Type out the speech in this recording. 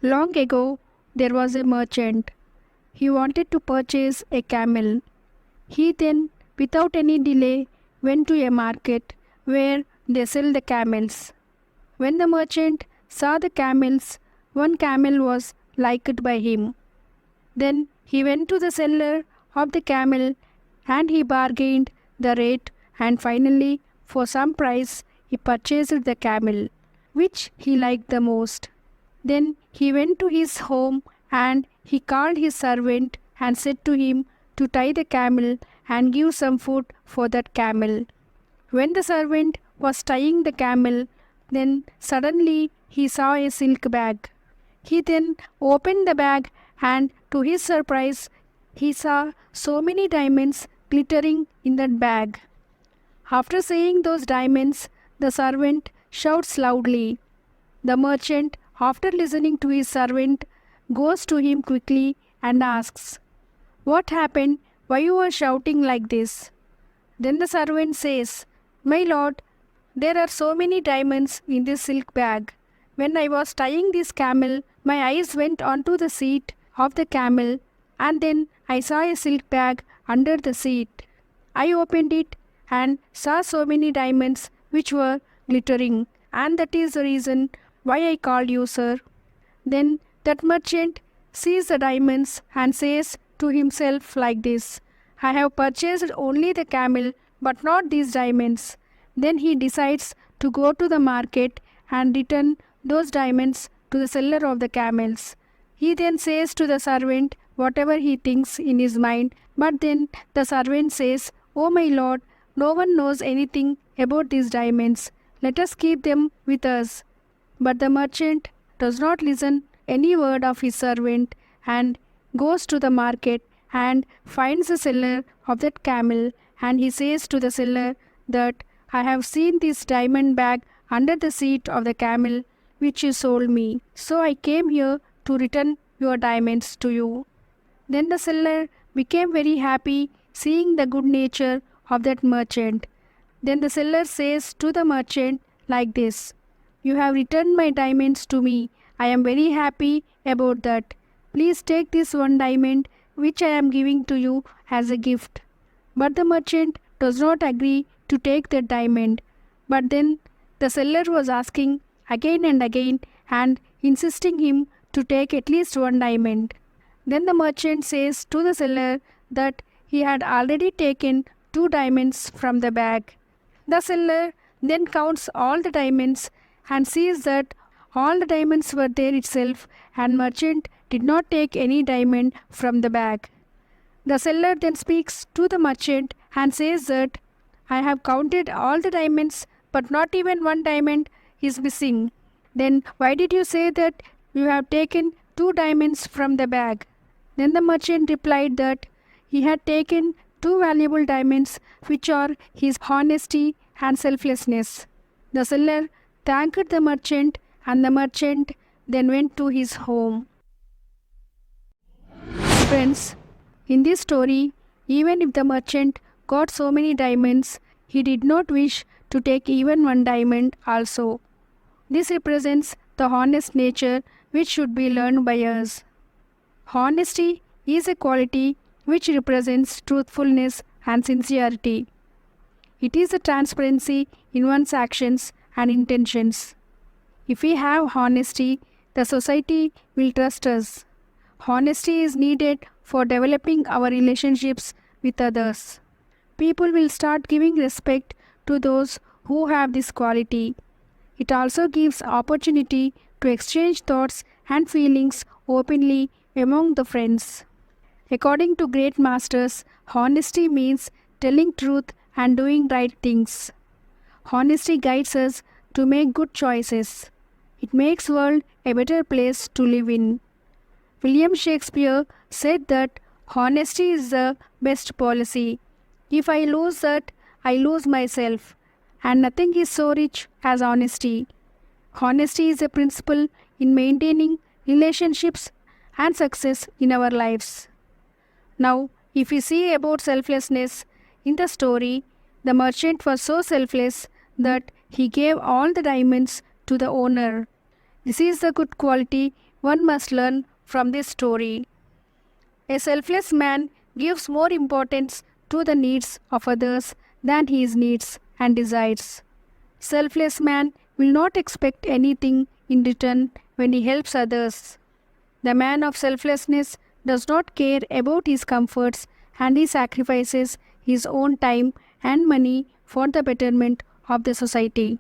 Long ago, there was a merchant. He wanted to purchase a camel. He then, without any delay, went to a market where they sell the camels. When the merchant saw the camels, one camel was liked by him. Then he went to the seller of the camel and he bargained the rate, and finally, for some price, he purchased the camel, which he liked the most. Then he went to his home and he called his servant and said to him to tie the camel and give some food for that camel. When the servant was tying the camel, then suddenly he saw a silk bag. He then opened the bag and to his surprise, he saw so many diamonds glittering in that bag. After seeing those diamonds, the servant shouts loudly. The merchant, after listening to his servant, goes to him quickly and asks, "What happened? Why you are shouting like this?" Then the servant says, "My lord, there are so many diamonds in this silk bag. When I was tying this camel, my eyes went onto the seat of the camel, and then I saw a silk bag under the seat. I opened it and saw so many diamonds which were glittering, and that is the reason why I called you, sir." Then that merchant sees the diamonds and says to himself like this, "I have purchased only the camel but not these diamonds." Then he decides to go to the market and return those diamonds to the seller of the camels. He then says to the servant whatever he thinks in his mind, but then the servant says, "Oh my lord, no one knows anything about these diamonds. Let us keep them with us." But the merchant does not listen any word of his servant and goes to the market and finds the seller of that camel, and he says to the seller that, "I have seen this diamond bag under the seat of the camel which you sold me, so I came here to return your diamonds to you." Then the seller became very happy seeing the good nature of that merchant. Then the seller says to the merchant like this, "You have returned my diamonds to me. I am very happy about that. Please take this one diamond which I am giving to you as a gift." But the merchant does not agree to take the diamond. But then the seller was asking again and again and insisting him to take at least one diamond. Then the merchant says to the seller that he had already taken 2 diamonds from the bag. The seller then counts all the diamonds and sees that all the diamonds were there itself, and merchant did not take any diamond from the bag. The seller then speaks to the merchant and says that, "I have counted all the diamonds, but not even one diamond is missing. Then why did you say that you have taken 2 diamonds from the bag?" Then the merchant replied that he had taken 2 valuable diamonds, which are his honesty and selflessness. The seller thanked the merchant, and the merchant then went to his home. Friends, in this story, even if the merchant got so many diamonds, he did not wish to take even one diamond also. This represents the honest nature which should be learned by us. Honesty is a quality which represents truthfulness and sincerity. It is a transparency in one's actions and intentions. If we have honesty, the society will trust us. Honesty is needed for developing our relationships with others. People will start giving respect to those who have this quality. It also gives opportunity to exchange thoughts and feelings openly among the friends. According to great masters, honesty means telling truth and doing right things. Honesty guides us to make good choices. It makes the world a better place to live in. William Shakespeare said that honesty is the best policy. If I lose that, I lose myself, and nothing is so rich as honesty. Honesty is a principle in maintaining relationships and success in our lives. Now, if we see about selflessness, in the story, the merchant was so selfless that he gave all the diamonds to the owner. This is the good quality one must learn from this story. A selfless man gives more importance to the needs of others than his needs and desires. Selfless man will not expect anything in return when he helps others. The man of selflessness does not care about his comforts, and he sacrifices his own time and money for the betterment of the society.